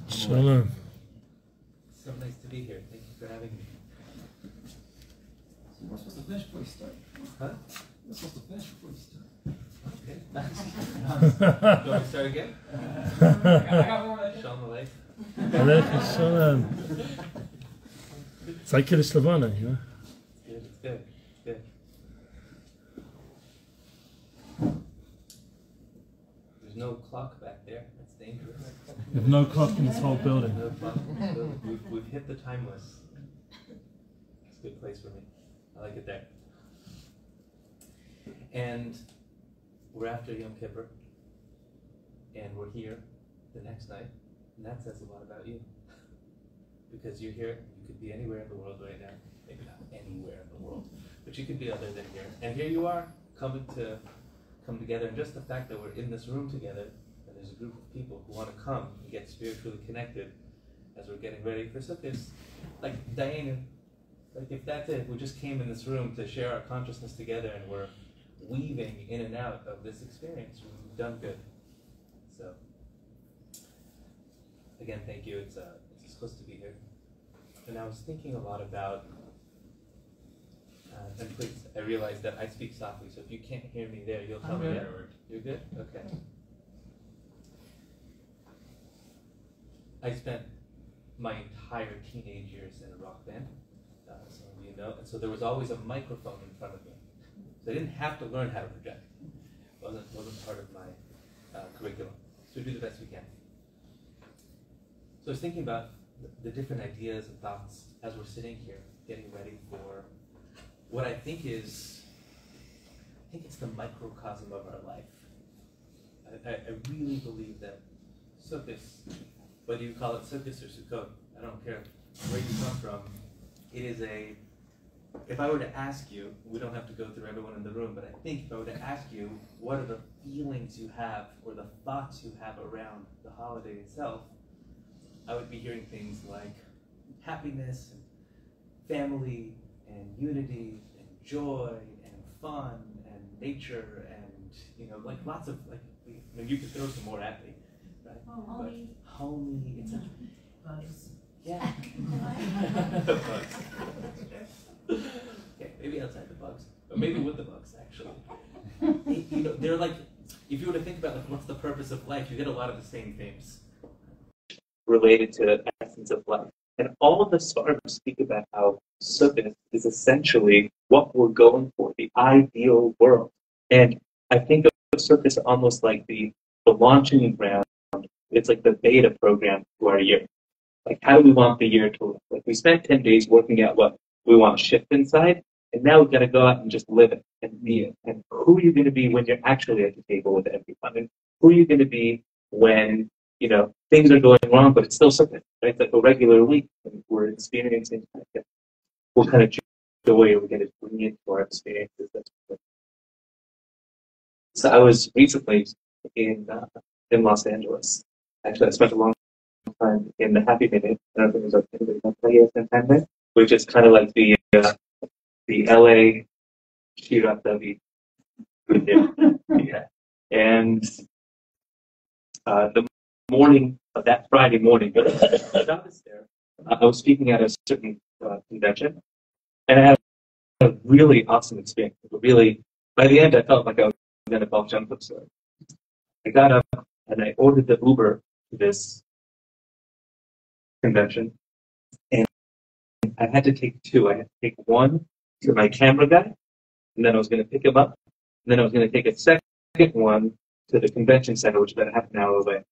Shalom. So nice to be here. Thank you for having me. So we're supposed to finish before you start. Huh? We're supposed to finish before you start. Okay. Do you want me to start again? I got one right there. Shalom Aleichem. Aleichem Shalom. It's like Kiddush Levana, you know? It's good. It's good. There's no clock back there. That's dangerous. You have no clock in this whole building. No clock in this building. We've hit the timeless. It's a good place for me. I like it there. And we're after Yom Kippur, and we're here the next night, and that says a lot about you. Because you're here, you could be anywhere in the world right now. Maybe not anywhere in the world, but you could be other than here. And here you are, come together, and just the fact that we're in this room together, and there's a group of people who want to come and get spiritually connected as we're getting ready for Sukkot. Like Diana, like if that's it, we just came in this room to share our consciousness together, and we're weaving in and out of this experience. We've done good. So, again, thank you. It's supposed to be here. And I was thinking a lot about, and please, I realize that I speak softly, so if you can't hear me there, you'll tell me. Yeah? You're good? Okay. I spent my entire teenage years in a rock band, some of you know, and so there was always a microphone in front of me. So I didn't have to learn how to project. It wasn't part of my curriculum. So we do the best we can. So I was thinking about the different ideas and thoughts as we're sitting here, getting ready for what I think it's the microcosm of our life. I really believe that Sukkot, whether you call it Sukkot or Sukkot, I don't care where you come from, it is if I were to ask you, we don't have to go through everyone in the room, but I think if I were to ask you, what are the feelings you have or the thoughts you have around the holiday itself, I would be hearing things like happiness, and family, and unity, and joy, and fun, and nature, and like lots of you could throw some more at me, right? Oh, homey, it's bugs. Yeah. Bugs. Okay, maybe outside the bugs, or maybe with the bugs actually. They're like, if you were to think about what's the purpose of life, you get a lot of the same themes related to the essence of life. And all of the stars speak about how Sukkot is essentially what we're going for, the ideal world. And I think of Sukkot almost like the launching ground. It's like the beta program to our year. Like, how do we want the year to look? Like, we spent 10 days working out what we want to shift inside, and now we've got to go out and just live it and be it. And who are you going to be when you're actually at the table with everyone? And who are you going to be when things are going wrong, but it's still something, right? It's like a regular week, and we're experiencing what kind of joy are we going to bring into our experiences. So I was recently in Los Angeles. Actually, I spent a long time in the Happy Minute. I don't think it was okay, but I spent time there, which is kind of like the LA Shirat David. Yeah. And the morning of that Friday morning, I was there. I was speaking at a certain convention, and I had a really awesome experience. Really, by the end, I felt like I was in a golf jump store. I got up and I ordered the Uber to this convention, and I had to take two. I had to take one to my camera guy, and then I was going to pick him up, and then I was going to take a second one to the convention center, which is about half an hour away.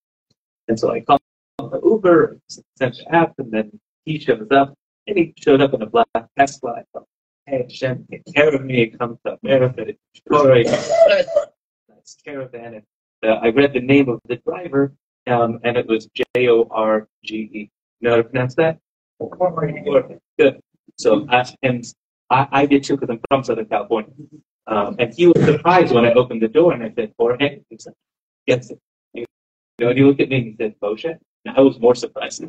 And so I called the Uber, sent the app, and then he shows up, and he showed up in a black Tesla. I thought, hey, Hashem, take care of me, come to America, to Detroit, nice caravan. And I read the name of the driver, and it was Jorge. You know how to pronounce that? Jorge. Good. So I did too, because I'm from Southern California. And he was surprised when I opened the door, and I said, Jorge. He said, yes. And he looked at me and he said, Moshe? And I was more surprised.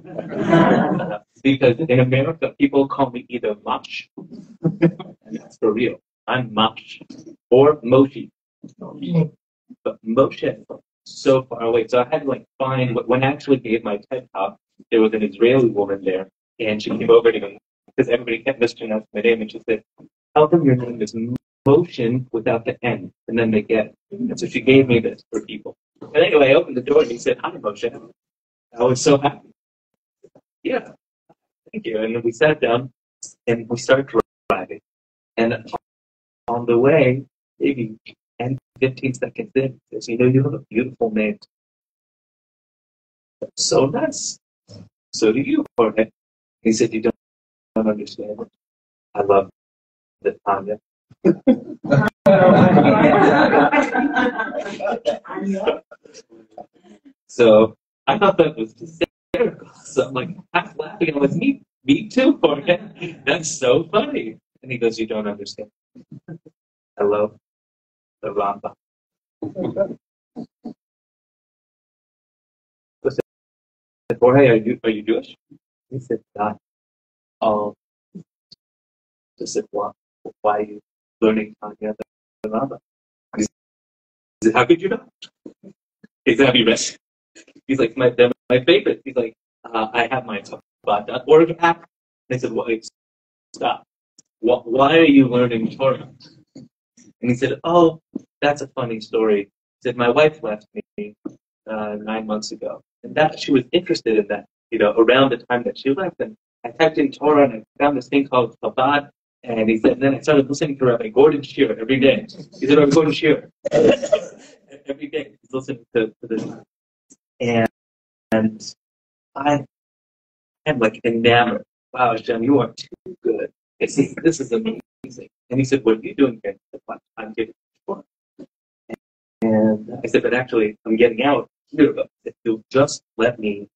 Because in America, people call me either Mosh, and that's for real. I'm Mosh, or Moshe. But Moshe so far away. So I had to like find, when I actually gave my TED talk, there was an Israeli woman there, and she came over to me because everybody kept mispronouncing my name, and she said, how come your name is motion without the N? And then they get it. And so she gave me this for people. And anyway, I opened the door and he said, hi, Moshe. I was so happy. Yeah, thank you. And then we sat down and we started driving. And on the way, maybe 10, 15 seconds in, he says, you have a beautiful name. So nice. So do you, Jorge. He said, you don't understand it. I love the Tanya. So I thought that was hysterical. So I'm like, half laughing. I was, me too, Jorge. That's so funny. And he goes, you don't understand. I love the Rambam. I said, Jorge, are you Jewish? He said, not. I said, why are you learning Tanya the Rambam? He said, how could you not? He said, have you read? He's like, they're my favorite. He's like, I have my Chabad.org app. And I said, wait, stop. Why are you learning Torah? And he said, oh, that's a funny story. He said, my wife left me 9 months ago. And that she was interested in that, around the time that she left. And I typed in Torah and I found this thing called Chabad. And he said, then I started listening to Rabbi Gordon Shear every day. He said, Rabbi Gordon Shear. Every day he's listening to this. And I am like enamored. Wow, Hashem, you are too good. This is amazing. And he said, what are you doing here? I said, I'm getting Torah. And I said, but actually, I'm getting out here. But if you'll just let me,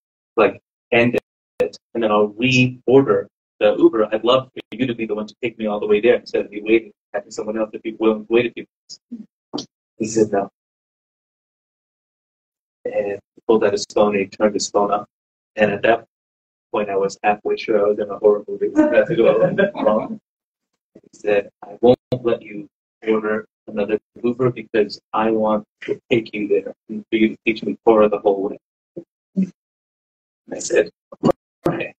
end it, and then I'll reorder the Uber, I'd love for you to be the one to take me all the way there instead of me waiting, having someone else to be willing to wait a few minutes. He said, no. And he pulled out his phone and he turned his phone up. And at that point, I was halfway sure I was in a horror movie. He said, I won't let you order another Uber because I want to take you there and for you to teach me Torah the whole way. And I said, all right,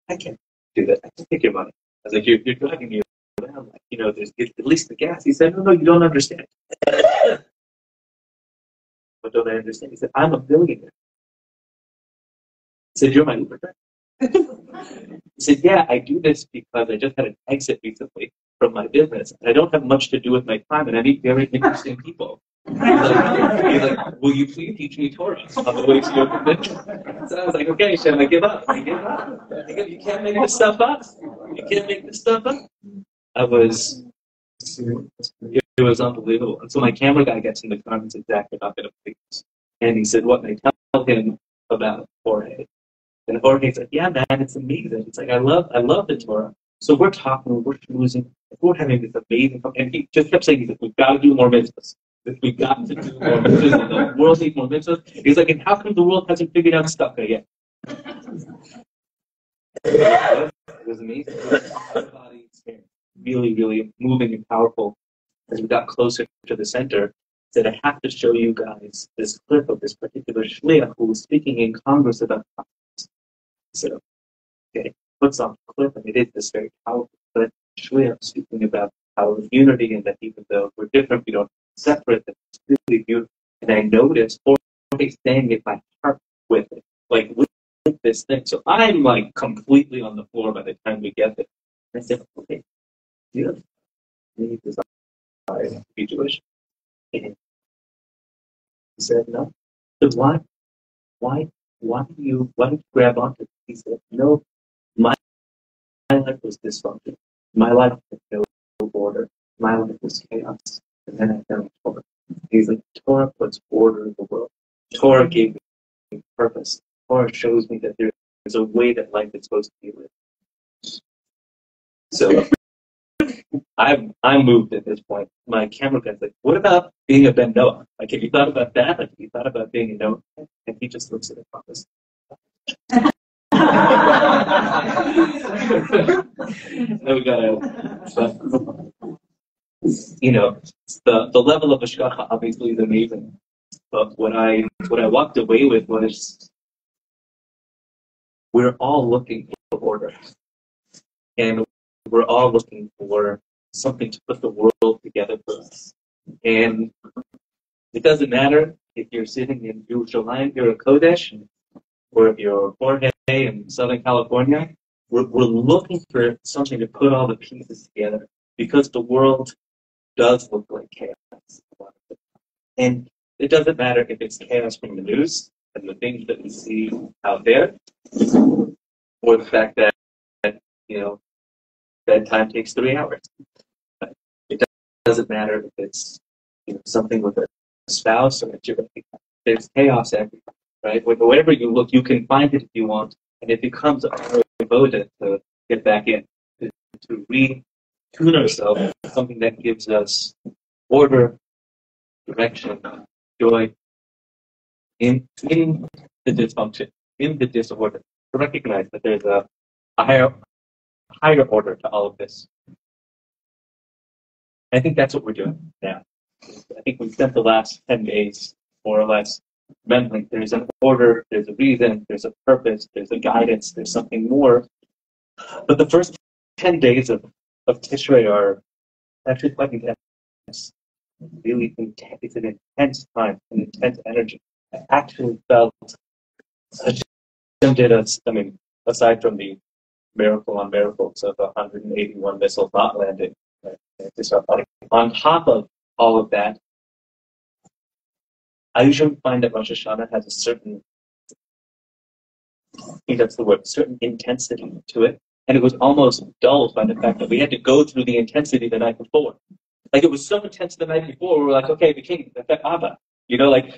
I can't do that. I can take your money. I was like, you're driving me around. There's at least the gas. He said, no, you don't understand. What don't I understand? He said, I'm a billionaire. I said, you're my Uber driver? He said, yeah, I do this because I just had an exit recently from my business. And I don't have much to do with my time, and I meet very interesting people. He's like, will you please teach me Torah on the way to your convention? So I was like, okay, Shem, I give up. You can't make this stuff up. It was unbelievable. And so my camera guy gets in the car and says, Zach, you're not going to believe this. And he said, what? And I tell him about Jorge. And Jorge's like, yeah, man, it's amazing. It's like, I love the Torah. So we're talking, we're schmoozing, we're having this amazing, and he just kept saying, we've got to do more mitzvahs. We've got to do more mitzvahs. The world needs more mitzvahs. He's like, and how come the world hasn't figured out Sukkot yet? It was amazing. It was an out-of-body experience. Really, really moving and powerful. As we got closer to the center, said, I have to show you guys this clip of this particular shliach who was speaking in Congress about confidence. I said, okay, puts on the clip, and it is this very powerful clip. Shliach speaking about the power of unity, and that even though we're different, we don't separate them. It's really beautiful. And I noticed Jorge saying it by heart with it, with this thing. So I'm completely on the floor by the time we get there. And I said, okay, you need this. To be Jewish. And he said, no. So why do you grab onto it? He said, no, my life was dysfunction. My life had no border. My life was chaos. And then I found Torah. He's like, Torah puts order in the world. Torah gave me purpose. Torah shows me that there's a way that life is supposed to be lived. So I'm moved at this point. My camera guy's like, what about being a Ben Noah? Have you thought about that? Have you thought about being a Noah? And he just looks at it and goes, then we gotta, the level of Hashgacha obviously is amazing. But what I walked away with was we're all looking for order, and we're all looking for something to put the world together for us. And it doesn't matter if you're sitting in Yerushalayim, you're a Kodesh, or if you're Jorge in Southern California. We're looking for something to put all the pieces together because the world does look like chaos. And it doesn't matter if it's chaos from the news and the things that we see out there, or the fact that, bedtime takes 3 hours. It doesn't matter if it's something with a spouse or a children. There's chaos everywhere, right? Wherever you look, you can find it if you want, and it becomes our devoted to get back in, to retune ourselves to something that gives us order, direction, joy in the dysfunction, in the disorder. To recognize that there's a higher order to all of this. I think that's what we're doing now. I think we've spent the last 10 days, more or less, remembering there's an order, there's a reason, there's a purpose, there's a guidance, there's something more. But the first 10 days of Tishrei are actually quite intense. Really intense. It's an intense time, an intense energy. I actually felt Hashem did us, aside from the miracle on miracles of 181 missiles not landing, right? On top of all of that, I usually find that Rosh Hashanah has a certain, I think that's the word, certain intensity to it. And it was almost dulled by the fact that we had to go through the intensity the night before. Like, it was so intense the night before, we were like, okay, the king, the Abba.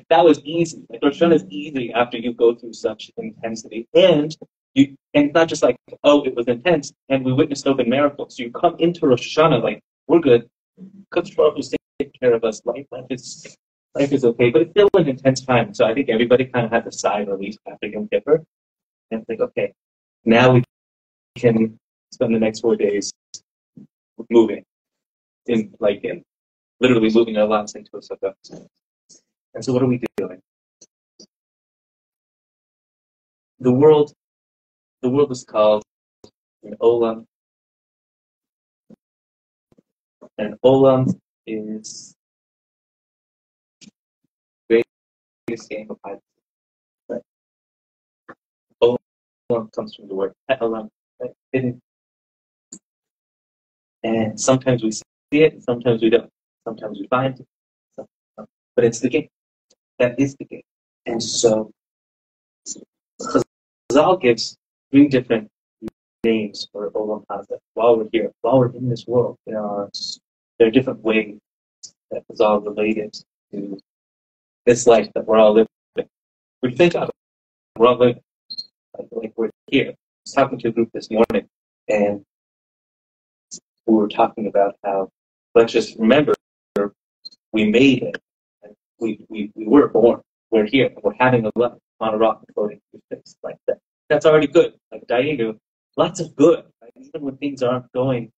That was easy. Like, Rosh Hashanah is easy after you go through such intensity. And it's not just like, oh, it was intense, and we witnessed open miracles. So you come into Rosh Hashanah like, we're good. God's taking care of us. Life is okay, but it's still an intense time. So I think everybody kind of had to sigh relief after Yom Kippur and think, okay, now we can spend the next 4 days moving, literally moving our lives into a Sukkot. And so what are we doing? The world is called an Olam, and Olam is the greatest game of hide and seek. Right? Olam comes from the word Olam, right? Hidden. And sometimes we see it, sometimes we don't. Sometimes we find it, but it's the game. That is the game. And so Chazal gives 3 different names for Olam Hazeh. While we're here, while we're in this world, there are different ways that Chazal related to this life that we're all living. We think of it, we're all living like we're here. I was talking to a group this morning, and we were talking about how, let's just remember, we made it. We were born. We're here. We're having a life on a rock floating through space like that. That's already good. Like Dainu, lots of good. Right? Even when things aren't going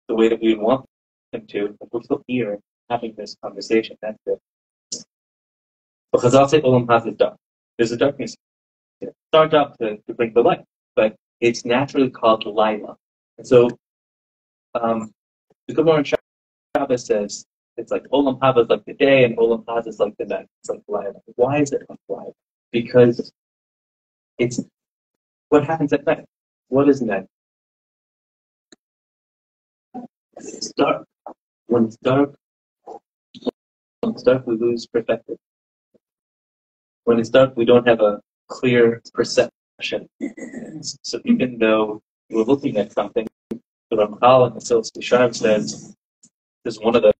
the way that we would want them to, if we're still here having this conversation, that's good. Because I'll say Olam Hazeh is dark. There's a darkness here. It's our job to bring the light, but it's naturally called Laila. And so the Gemara in Shabbos says, it's like Olam Haba is like the day, and Olam Hazeh is like the night. It's like Laila. Why is it like Laila? Because it's what happens at night. What is night? It's dark. When it's dark, we lose perspective. When it's dark, we don't have a clear perception. So even though we're looking at something, the Ramchal and the Shirat says, this is one of the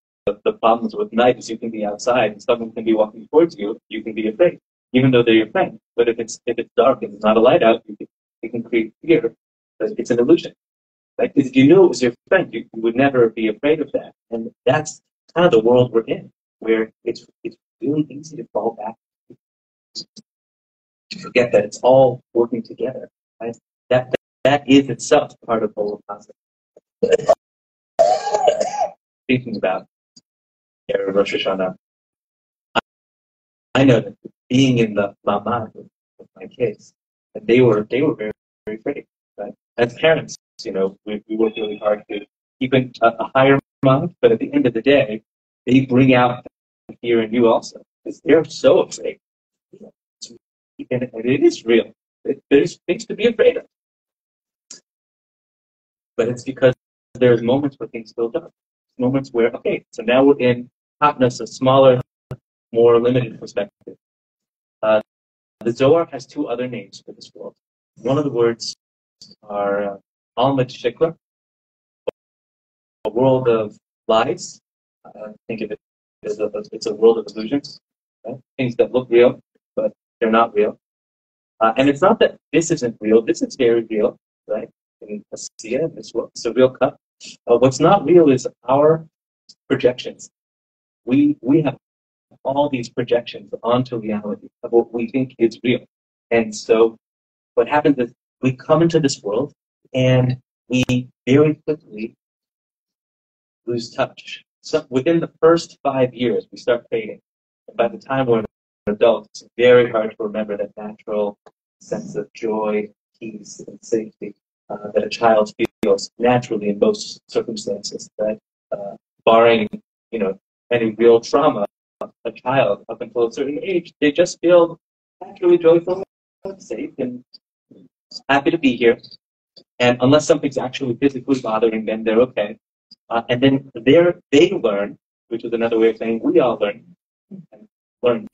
problems with night is you can be outside and someone can be walking towards you, you can be afraid, even though they're your friend. But if it's dark and there's not a light out, you can create fear. But it's an illusion. Like, if you knew it was your friend, you would never be afraid of that. And that's kind of the world we're in, where it's really easy to fall back, to forget that it's all working together. Right? That is itself part of Olam Hazeh. Thinking about Erev Rosh Hashanah, I know that being in the mamad with my kids, and they were very, very afraid. Right? As parents, we work really hard to keep a higher mind, but at the end of the day, they bring out the fear in you also, because they're so afraid. And it is real. There's things to be afraid of. But it's because there's moments where things feel dark. Moments where, okay, so now we're in hotness, a smaller, more limited perspective. The Zohar has two other names for this world. One of the words are Almad Shikra, a world of lies. Think of it as it's a world of illusions. Right? Things that look real, but they're not real. And it's not that this isn't real. This is very real, right? In Asiya, in this world, it's a real cut. What's not real is our projections. We have all these projections onto reality of what we think is real. And so what happens is we come into this world and we very quickly lose touch. So within the first 5 years, we start fading. And by the time we're an adult, it's very hard to remember that natural sense of joy, peace, and safety that a child feels naturally in most circumstances. That barring, any real trauma, a child up until a certain age, they just feel naturally joyful, safe, and happy to be here. And unless something's actually physically bothering them, they're okay. And then they learn, which is another way of saying we all learn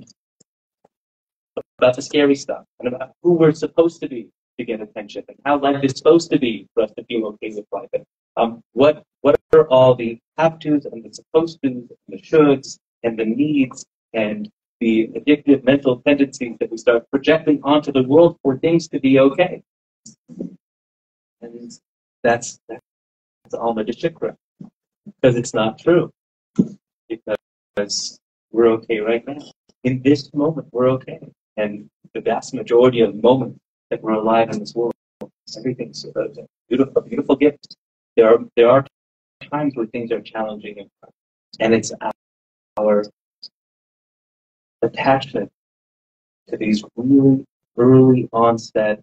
about the scary stuff and about who we're supposed to be to get attention and how life is supposed to be for us to feel okay with life. And what are all the have-tos and the supposed-tos and the shoulds and the needs and the addictive mental tendencies that we start projecting onto the world for things to be okay. And that's Alma de Shikra. Because it's not true. Because we're okay right now. In this moment, we're okay. And the vast majority of moments that we're alive in this world, everything's a beautiful, beautiful gift. There are times where things are challenging, and it's our attachment to these really early onset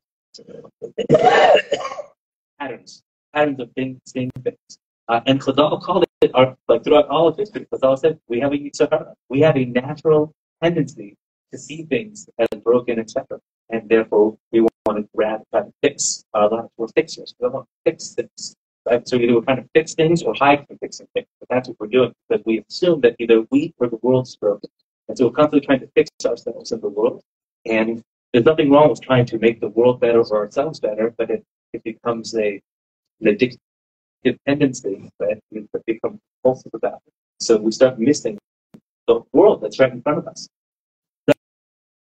patterns of things, seeing things. And Chazal called it, like throughout all of history, Chazal said, we have a yitzhara. We have a natural tendency to see things as broken, etc. And therefore, we want to try to fix our lives. We're fixers. We don't want to fix things. Right? So either we're trying to fix things or hide from fixing things. But that's what we're doing, because we assume that either we or the world's broken. And so we're constantly trying to fix ourselves in the world. And there's nothing wrong with trying to make the world better or ourselves better, but it becomes an addictive tendency that we become compulsive about it. So we start missing the world that's right in front of us.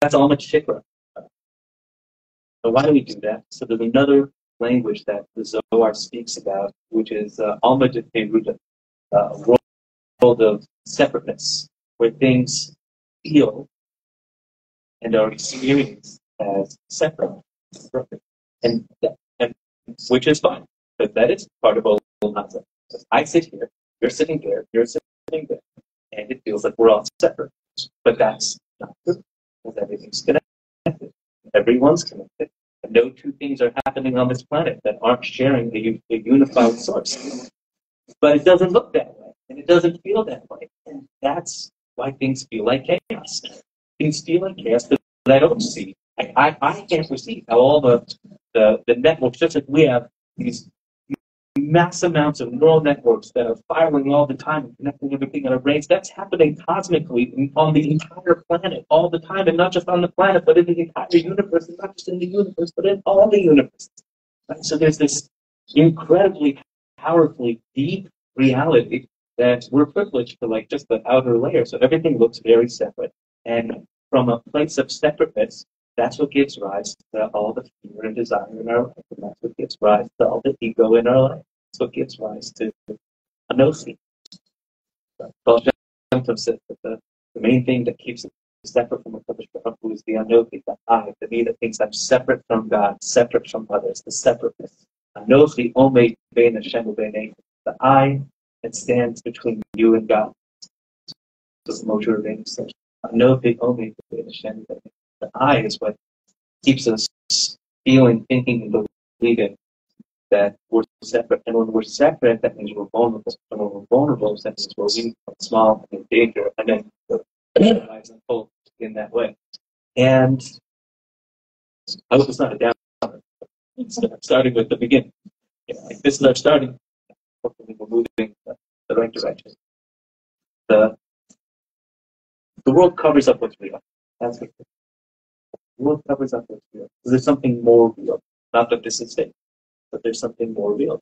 That's Alma Shikra. So why do we do that? So there's another language that the Zohar speaks about, which is Alma de Peruda, a world of separateness, where things feel and are experienced as separate, and which is fine, but that is part of Olam Hazeh. I sit here, you're sitting there, you're sitting there, and it feels like we're all separate. But that's not true, because everything's connected. Everyone's connected. And no two things are happening on this planet that aren't sharing a unified source. But it doesn't look that way, and it doesn't feel that way. And that's why things feel like chaos. Things feel like chaos that I don't see. I can't perceive how all the networks, just like we have these mass amounts of neural networks that are firing all the time and connecting everything in our brains. That's happening cosmically on the entire planet all the time, and not just on the planet, but in the entire universe, and not just in the universe, but in all the universes. Right? So there's this incredibly powerfully deep reality that we're privileged to, like, just the outer layer. So everything looks very separate. And from a place of separateness, that's what gives rise to all the fear and desire in our life. And that's what gives rise to all the ego in our life. That's what gives rise to anosi. Baal Shem Tov said that the main thing that keeps us separate from HaKadosh Baruch Hu is the anosi, the I, the me that thinks I'm separate from God, separate from others, the separateness. Anosi omed bein Hashem ubein, the I that stands between you and God. This is Moshe Gersht said. No big only to understand that the I is what keeps us feeling, thinking, and believing that we're separate. And when we're separate, that means we're vulnerable. And when we're vulnerable, that means we're weak, small, and in danger. And then the eyes unfold in that way. And I hope it's not a down. It's starting with the beginning. Like this is our starting. Hopefully we're moving the right direction. The world covers up what's real. That's what the world covers up what's real. So there's something more real. Not that this is it, but there's something more real.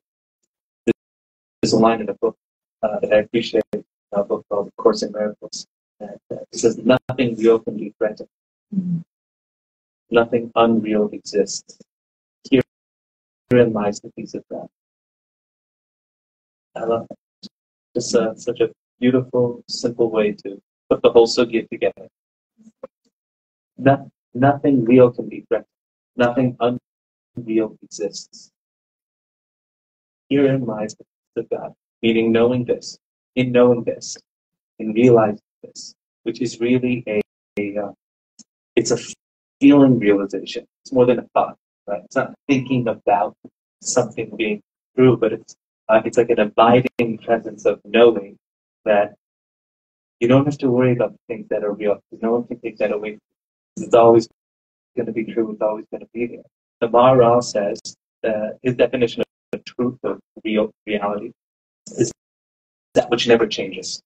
There's a line in a book that I appreciate, a book called Course in Miracles. And it says, nothing real can be threatened. Nothing unreal exists. Herein lies the peace of God. I love that. Just such a beautiful, simple way to put the whole sugya together. Nothing real can be threatened. Nothing unreal exists. Herein lies the peace of God. Meaning knowing this, in realizing this, which is really it's a feeling realization. It's more than a thought, right? It's not thinking about something being true, but it's like an abiding presence of knowing that you don't have to worry about the things that are real. No one can take that away. It's always going to be true. It's always going to be there. The Maharal says his definition of truth, of reality, is that which never changes.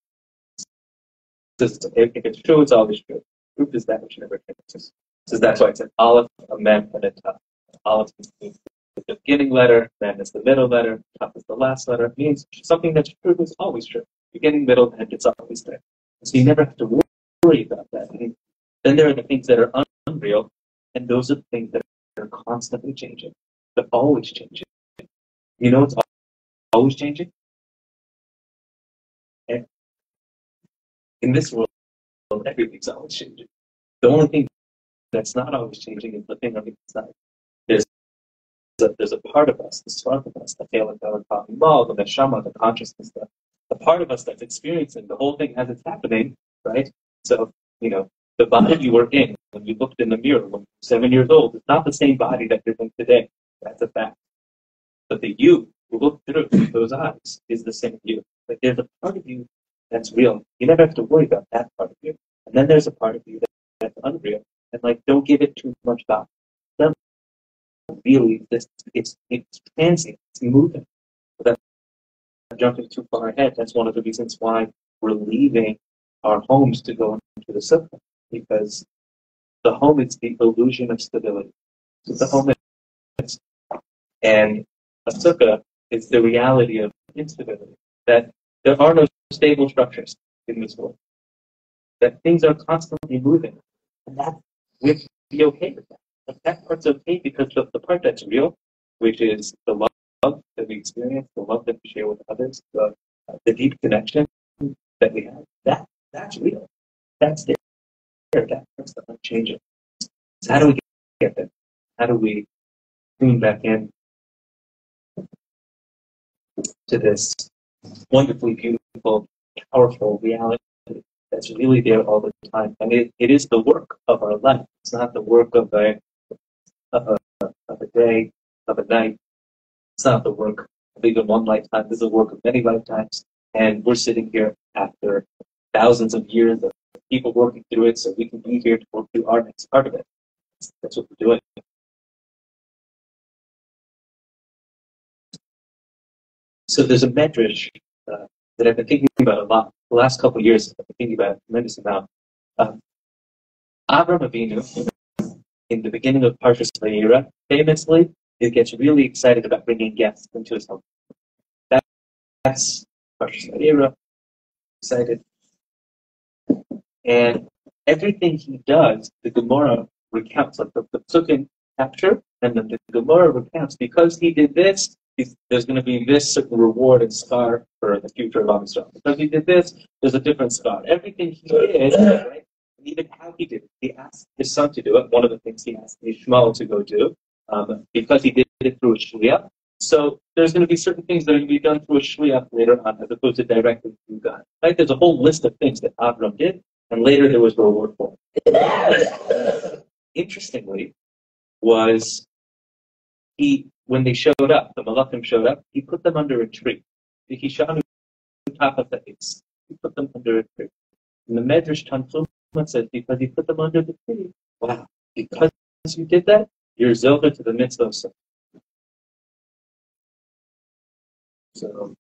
If it's true, it's always true. Truth is that which never changes. So that's why it's an aleph, a mem, and a tav. Aleph means the beginning letter, mem is the middle letter, tav is the last letter. It means something that's true is always true. Beginning, middle, and it's always there. So you never have to worry about that. And then there are the things that are unreal, and those are the things that are constantly changing. They're always changing. You know, it's always changing. And in this world, everything's always changing. The only thing that's not always changing is the thing on the inside. There's a part of us, the part of us, the neshama, the consciousness, the part of us that's experiencing the whole thing as it's happening, right? So, the body you were in when you looked in the mirror when you were 7 years old is not the same body that you're in today. That's a fact. But the you who looked through those eyes is the same you. Like there's a part of you that's real. You never have to worry about that part of you. And then there's a part of you that's unreal. And don't give it too much thought. It doesn't really exist. It's transient. It's moving. Without jumping too far ahead, that's one of the reasons why we're leaving our homes to go into the sukkah. Because the home is the illusion of stability. So the home is, and a sukkah is the reality of instability. That there are no stable structures in this world. That things are constantly moving. And that we have to be okay with that. But that part's okay because the part that's real, which is the love that we experience, the love that we share with others, the deep connection that we have, that's real. That's there. That part's the unchanging. So how do we get there? How do we tune back in to this wonderfully beautiful, powerful reality that's really there all the time? And it is the work of our life. It's not the work of a day, of a night. It's not the work of even one lifetime. This is the work of many lifetimes. And we're sitting here after thousands of years of people working through it so we can be here to work through our next part of it. That's what we're doing. So there's a medrash that I've been thinking about a lot. The last couple of years, I've been thinking about a tremendous amount. Avram Avinu, in the beginning of Parshas Vayera, famously, he gets really excited about bringing guests into his home. That's Parshas Vayera, excited. And everything he does, the Gemara recounts, like the Sukkot capture, and then the Gemara recounts, because he did this, there's going to be this certain reward and scar for the future of Israel. Because he did this, there's a different scar. Everything he did, right? And even how he did it. He asked his son to do it. One of the things he asked Ishmael to go do, because he did it through a shliach. So there's going to be certain things that are going to be done through a shliach later on, as opposed to directly through God. Right? There's a whole list of things that Avram did. And later there was World War IV. Interestingly, was when they showed up, the Malachim showed up, he put them under a tree. He put them under a tree. And the Medrash Tanchuma says, because he put them under the tree. Wow, because you did that, you're zocher to the mitzvah of Sukkot. So,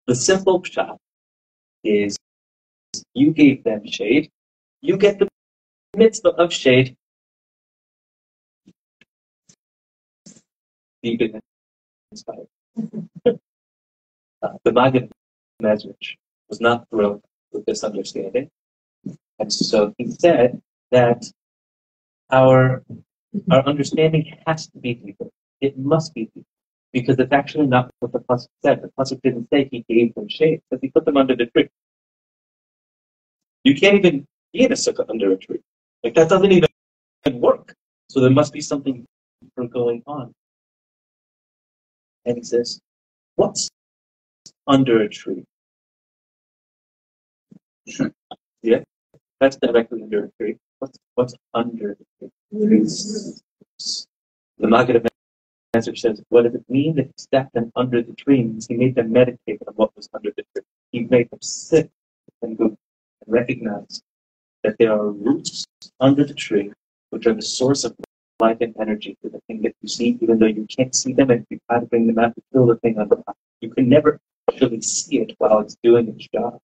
the simple pshat is, you gave them shade, you get the mitzvah of shade. Deep in inspired. The Maggid Medrash was not thrilled with this understanding, and so he said that our understanding has to be deeper. It must be deeper, because it's actually not what the pasuk said. The pasuk didn't say he gave them shade; it said he put them under the tree. You can't even be in a sukkah under a tree. Like, that doesn't even work. So there must be something deeper going on. And he says, what's under a tree? Yeah, that's directly under a tree. What's under the tree? The Maggid Medrash says, what does it mean that he stepped them under the tree? Means he made them meditate on what was under the tree. He made them sit and go and recognize that there are roots under the tree which are the source of life and energy for the thing that you see, even though you can't see them, and you try to bring them out to fill the thing under. You can never actually see it while it's doing its job.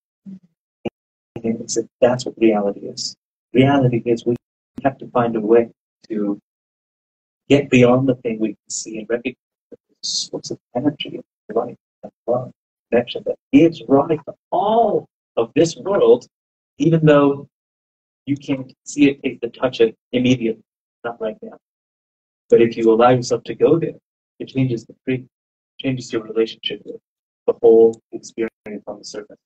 And it's that's what reality is. Reality is we have to find a way to get beyond the thing we can see and recognize the source of energy and life and love, connection that gives rise to all of this world, even though you can't see it, taste it, touch it immediately, not right now. But if you allow yourself to go there, it changes the tree, changes your relationship with the whole experience on the surface.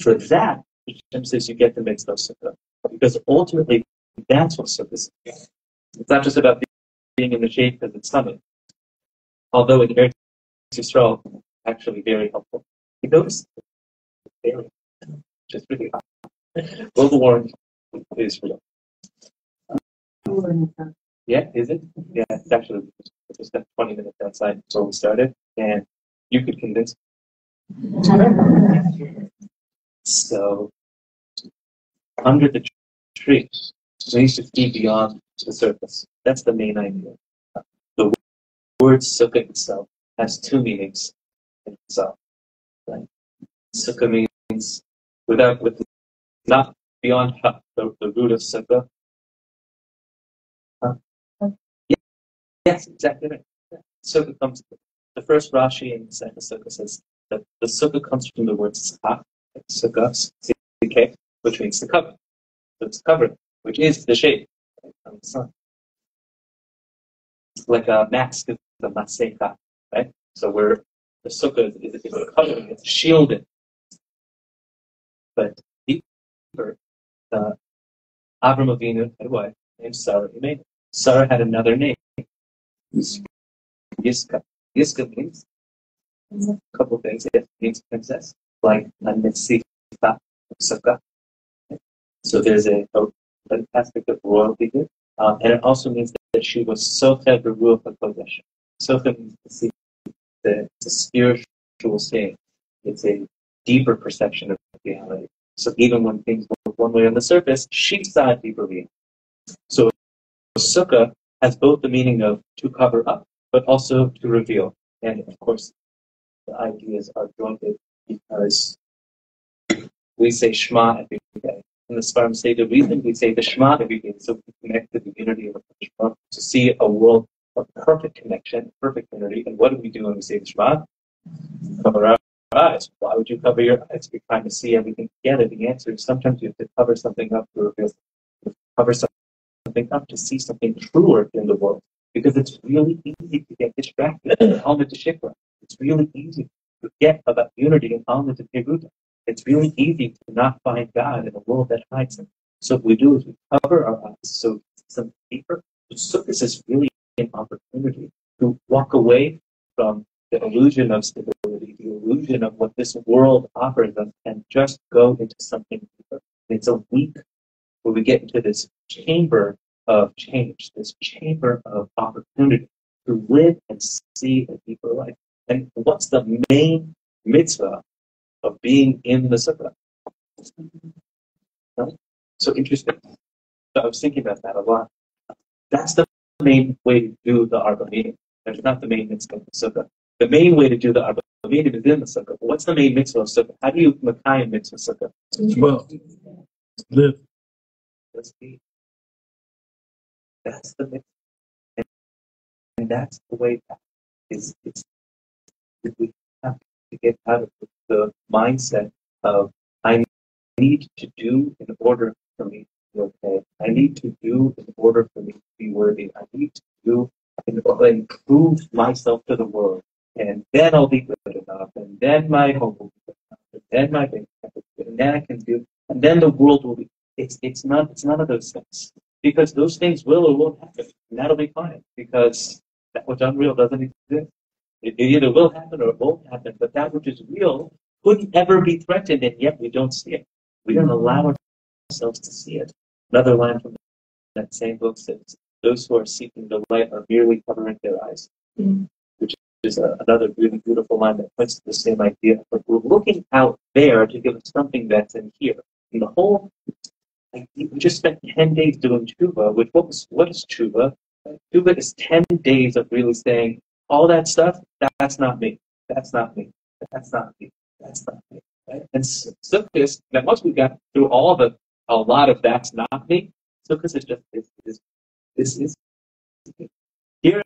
For that, Hashem says you get the mitzvah of Sukkot, because ultimately that's what Sukkot is. It's not just about being in the shade because it's sunny. Although in Erev Yisrael, actually very helpful. You notice it's very, just really hot. Global warming is real. Yeah, is it? Yeah, it's actually just 20 minutes outside before we started, and you could convince me. So, under the tree, we should see beyond the surface. That's the main idea. The word sukkah itself has two meanings in itself. Right? Sukkah means not beyond the root of sukkah. Yes, exactly right. Sukkah comes. The first Rashi in the second sukkah says that the sukkah comes from the word tzach, sukkah, CK, which means the cover. So it's covering, which is the shade from the sun. Like a mask is the maseka, right? So where the sukkah is a covering, it's shielded. But deeper, Avram Avinu had a wife named Sarah. Sarah had another name, Yiska. Yiska means a couple of things. It means princess, like a Nesifa Sukkah. So there's an aspect of royalty here. And it also means that she was Socha Beruach HaKodesh. Socha means to see. It's a spiritual state. It's a deeper perception of reality. So even when things look one way on the surface, she saw it deeper reality. So Sukkah has both the meaning of to cover up, but also to reveal. And of course, the ideas are jointed because we say Shema every day. And the Sfarim say the reason we say the Shema every day is so we connect to the unity of the Shema, to see a world of perfect connection, perfect unity. And what do we do when we say the Shema? Cover our eyes. Why would you cover your eyes? You're trying to see everything together. The answer is sometimes you have to cover something up to reveal something. You have to cover something up to see something truer in the world. Because it's really easy to get distracted in Talmud to Shikra. It's really easy to forget about unity in Talmud to Peruta. It's really easy to not find God in a world that hides him. So what we do is we cover our eyes so something deeper. So this is really an opportunity to walk away from the illusion of stability, the illusion of what this world offers us and just go into something deeper. It's a week where we get into this chamber of change, this chamber of opportunity to live and see a deeper life. And what's the main mitzvah of being in the sukkah? Right? So interesting. So I was thinking about that a lot. That's the main way to do the Arba meeting. That's not the main mitzvah of the sukkah. The main way to do the Arba meeting is in the sukkah. But what's the main mitzvah of sukkah? How do you Makayim mitzvah sukkah? Well, live. That's the mitzvah. And that's the way back. We have to get out of the mindset of I need to do in order for me to be okay. I need to do in order for me to be worthy. I need to do and prove myself to the world. And then I'll be good enough. And then my home will be good enough. And then my bank account will be good. And then I can do. And then the world will be. It's none of those things. Because those things will or won't happen. And that'll be fine. Because that which unreal doesn't exist. It either will happen or it won't happen. But that which is real couldn't ever be threatened, and yet we don't see it. We don't allow ourselves to see it. Another line from that same book says, those who are seeking the light are merely covering their eyes. Which is another really beautiful line that points to the same idea. But we're looking out there to give us something that's in here. And the whole, we just spent 10 days doing tshuva, which what is tshuva? Tshuva is 10 days of really saying, all that stuff, that's not me. That's not me. That's not me. That's not me. Right? And Sukkot, that once we got through a lot of that's not me, Sukkot is just this is here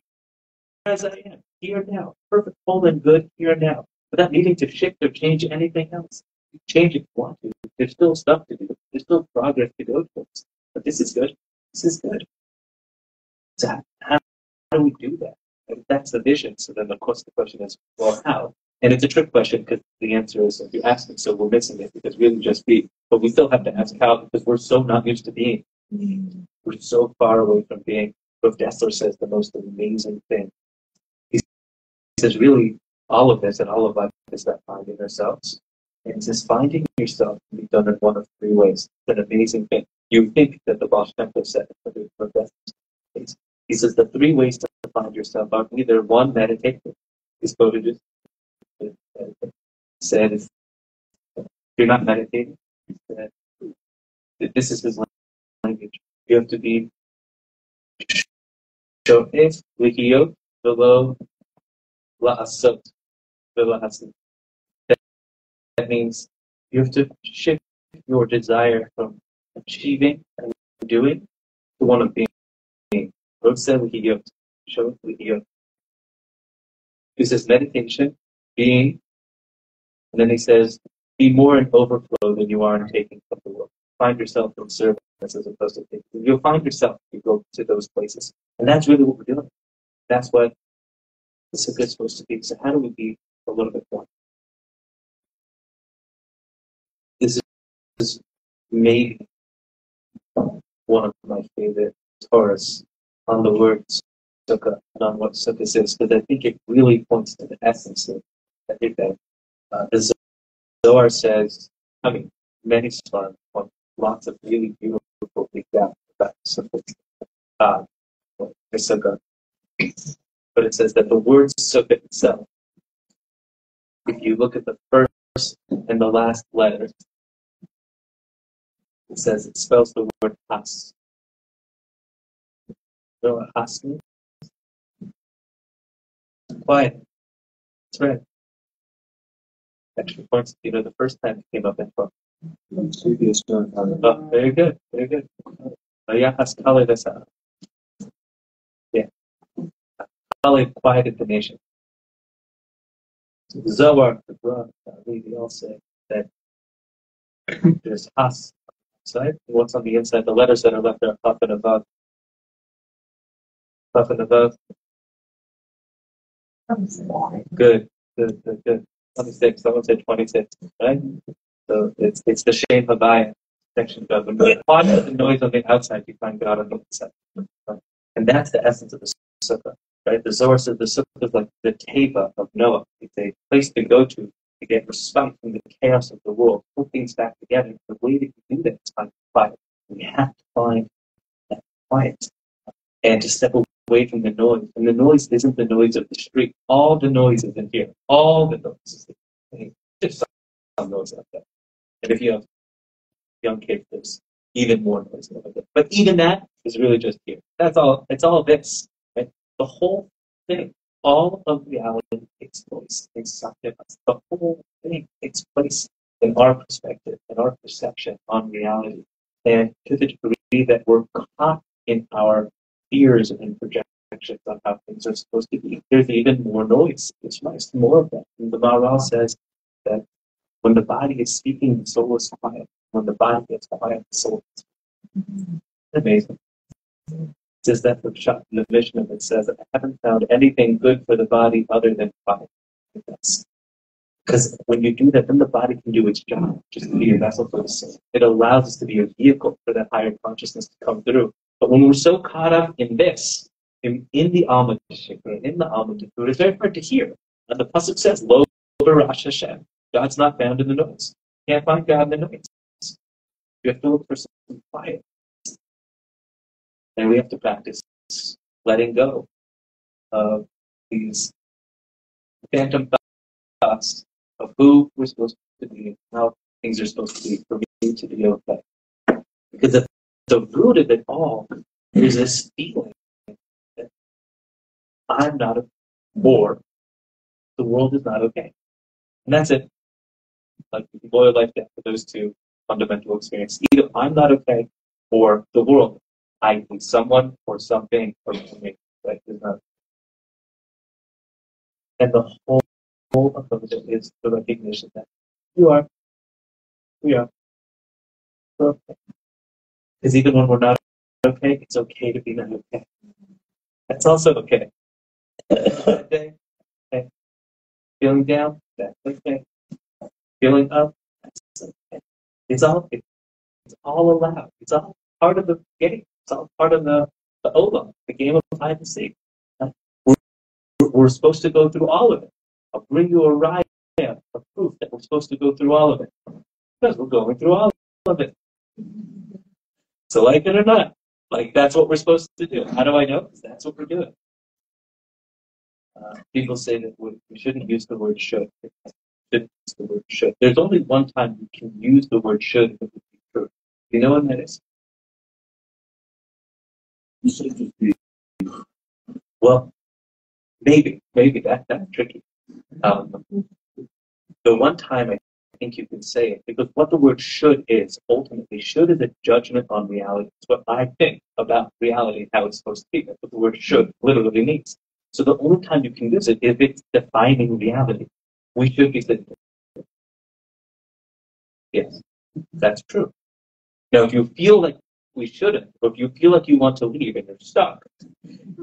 as I am, here now, perfect, whole and good, here now, without needing to shift or change anything else. You change if you want to. There's still stuff to do. There's still progress to go towards. But this is good. This is good. So how do we do that? And that's the vision. So then, of course, the question is, well, how? And it's a trick question because the answer is, if you ask it, so we're missing it because we would just be. But we still have to ask how because we're so not used to being. We're so far away from being. But Dessler says the most amazing thing. He says, really, all of this and all of life is that finding ourselves. And he says, finding yourself can be done in one of three ways. It's an amazing thing. You think that the Baal Shem Tov said it for Dessler. He says the three ways to find yourself are either one, meditate. He's quoted it. Said, if you're not meditating, this is his language. You have to be sho'ef likiyot v'lo la'asot v'lo la'asit. That means you have to shift your desire from achieving and doing to one of being. He says meditation, being, and then he says, be more in overflow than you are in taking from the world. Find yourself in service as opposed to taking. You'll find yourself if you go to those places. And that's really what we're doing. That's what the Sukkot is supposed to be. So how do we be a little bit more? This is maybe one of my favorite Torahs on the word sukkah and on what sukkah is, because I think it really points to the essence of everything. The Zohar says, many slams, lots of really beautiful big gaps about sukkah, sukkah. But it says that the word sukkah itself, if you look at the first and the last letters, it says it spells the word has. You know what has means? Quiet. That's right. Actually points to, the first time it came up in book. Oh, very good, very good. Yeah. Quieted the nation. So the Zohar, the Quran, they all say that there's has on the outside. What's on the inside? The letters that are left are up and above. Up and above. Good. 26. Someone said 26, right? So it's the Shem Havaya section of when you quiet the noise on the outside, you find God on the inside. And that's the essence of the sukkah, right? The Zohar says the sukkah is like the teva of Noah. It's a place to go to to get respite from the chaos of the world, put things back together. The way that you do that is by quiet. We have to find that quiet and to step away from the noise. And the noise isn't the noise of the street. All the noise is in here. All the noise is in here. Just some noise like that. And if you have young kids, there's even more noise like that. But even that is really just here. That's all. It's all this. Right? The whole thing, all of reality takes place inside of us. The whole thing takes place in our perspective, in our perception on reality. And to the degree that we're caught in our fears and projections on how things are supposed to be, there's even more noise. There's more of that. And the Maharal says that when the body is speaking, the soul is quiet. When the body gets quiet, the soul is quiet. Amazing. It says that the Mishnah that says, I haven't found anything good for the body other than quiet. Because when you do that, then the body can do its job, just to be a vessel for the soul. It allows us to be a vehicle for that higher consciousness to come through. But when we're so caught up in this, in the Alma Shikra, in the Alma Shikra, it's very hard to hear. And the Pasuk says, Lo Barash Hashem. God's not found in the noise. You can't find God in the noise. You have to look for some quiet. And we have to practice letting go of these phantom thoughts of who we're supposed to be and how things are supposed to be for me to be okay. Because at the root of it all is this feeling that I'm not okay, or the world is not okay. And that's it. Like, you can boil life down to those two fundamental experiences. Either I'm not okay, or the world, i.e. someone or something or me, right, is not. And the whole of it is the recognition that we are, we're okay. Because even when we're not okay, it's okay to be not okay. That's also okay. Okay. Feeling down, that's okay. Feeling up, that's okay. It's all allowed. It's all part of the game. It's all part of the Olam, the game of hide and seek. We're supposed to go through all of it. I'll bring you a ride of proof that we're supposed to go through all of it. Because we're going through all of it. So like it or not, like that's what we're supposed to do. How do I know? Because that's what we're doing. People say that we shouldn't use the word should. Use the word should. There's only one time you can use the word should if it would be true. You know what that is? Well, maybe that's tricky. The one time I think you can say it, because what the word should is, ultimately, should is a judgment on reality. It's what I think about reality and how it's supposed to be. That's what the word should literally means. So the only time you can use it is if it's defining reality. We should be sitting here. Yes, that's true. Now, if you feel like we shouldn't, or if you feel like you want to leave and you're stuck,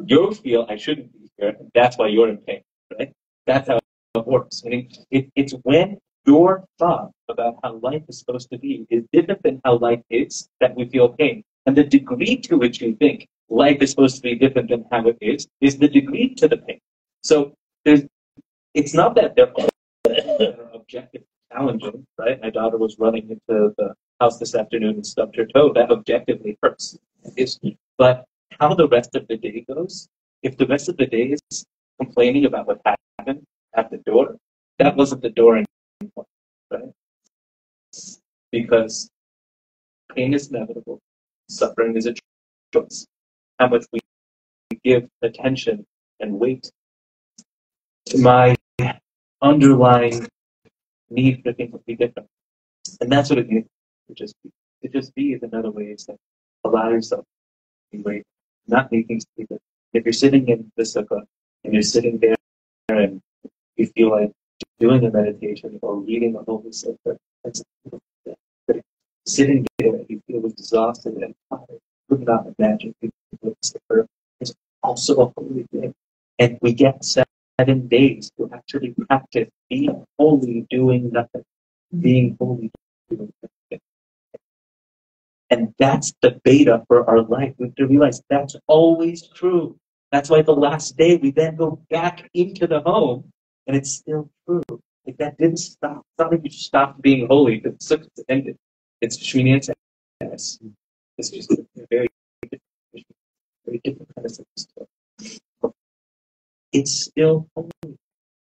you'll feel I shouldn't be here, and that's why you're in pain, right? That's how it works. I mean, it's when your thought about how life is supposed to be is different than how life is that we feel pain. And the degree to which you think life is supposed to be different than how it is the degree to the pain. So it's not that they're all objectively challenging, right? My daughter was running into the house this afternoon and stubbed her toe. That objectively hurts. But how the rest of the day goes, if the rest of the day is complaining about what happened at the door, that wasn't the door anymore, right? Because pain is inevitable. Suffering is a choice. How much we give attention and weight to my underlying need for things to be different. And that's what it means to just be. To just be is another way to allow yourself to be great, not need things to be different. If you're sitting in the Sukkot and you're sitting there and you feel like doing a meditation or reading a holy Sukkot, that's but sitting there and you feel exhausted and tired, could not imagine it's also a holy thing. And we get 7 days to actually practice being holy, doing nothing. Being holy, doing nothing. And that's the beta for our life. We have to realize that's always true. That's why the last day we then go back into the home and it's still true. Like that didn't stop. It's not like you stopped being holy because Sukkot ended. It's Shmini Atzeres. It's just a very different kind of Sukkot. It's still holy.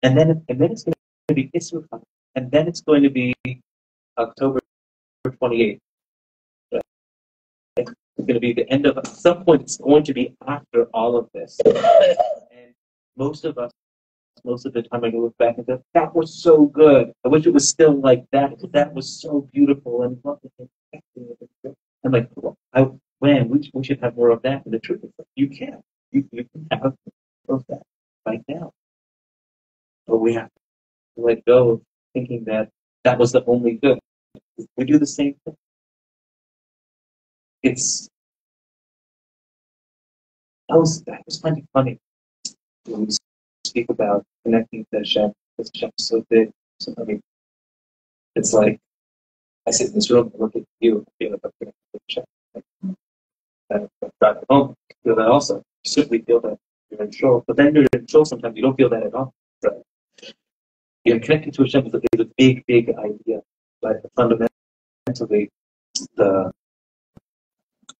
And then it's going to be Isra, and then it's going to be October 28th. It's going to be the end of, at some point, it's going to be after all of this. And most of us, most of the time, I can look back and go, that was so good. I wish it was still like that, because that was so beautiful and lovely. I'm like, when? We should have more of that. And the truth is, you can. You can have more of that right now. But we have to let go of thinking that that was the only good. We do the same thing. That was kind of funny when we speak about connecting to Hashem. Because Hashem is so big. So, I mean, it's like I sit in this room and look at you and feel like I'm connected to Hashem. And I drive home, I feel that also. You simply feel that you're in Shul. But then you're in Shul, sometimes you don't feel that at all. Right? You're connected to Hashem is a big, big idea. But fundamentally, the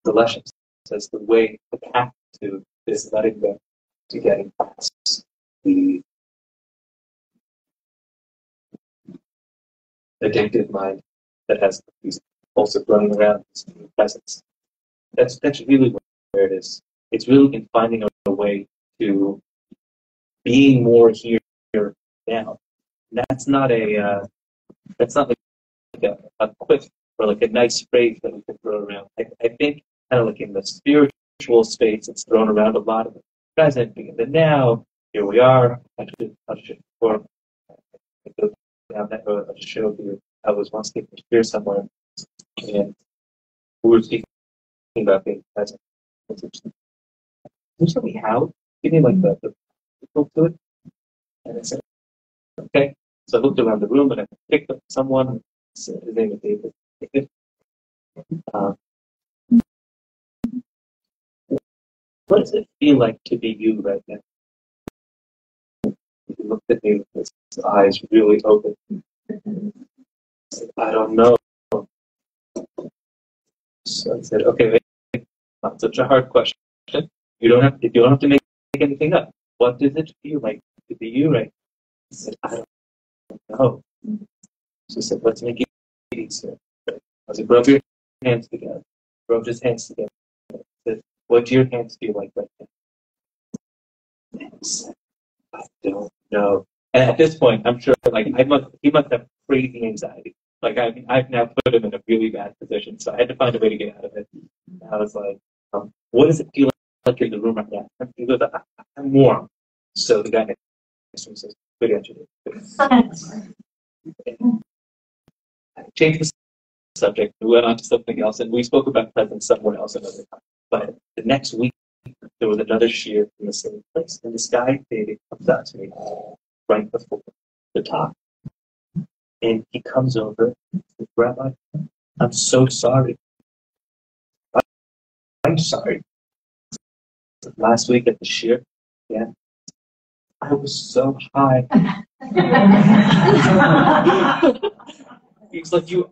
lesson says the path to this letting go, to getting past the addictive mind that has these also running around in presence. That's really where it is. It's really in finding a way to being more here now. And that's not like a quick or like a nice phrase that we can throw around. I think kind of like in the spiritual space, it's thrown around a lot of the present, being in the now. Here we are. I touched it before. Down that road, I just showed you. I was once taking a beer somewhere, and we were speaking about being present. Can you tell me how? Give me like the people to it. And I said, okay. So I looked around the room and I picked up someone. His name is David. What does it feel like to be you right now? He looked at me with his eyes really open. I said, I don't know. So I said, okay, wait. Not such a hard question. You don't have to make anything up. What does it feel like to be you right now? I said, I don't know. She said, let's make it easier. I said, rub your hands together. Rub his hands together. I said, what do your hands feel like right now? And he said, I don't know. And at this point, I'm sure like he must have crazy anxiety. Like I've now put him in a really bad position, so I had to find a way to get out of it. And I was like, what does it feel like in the room right now? He goes, I'm warm. So the guy next to me says, good answer. I changed the subject. We went on to something else, and we spoke about presence somewhere else another time. But the next week, there was another shiur in the same place, and this guy, David, comes out to me right before the talk, and he comes over and says, Rabbi, I'm so sorry. I'm sorry. Last week at the shiur, yeah, I was so high. He's like, you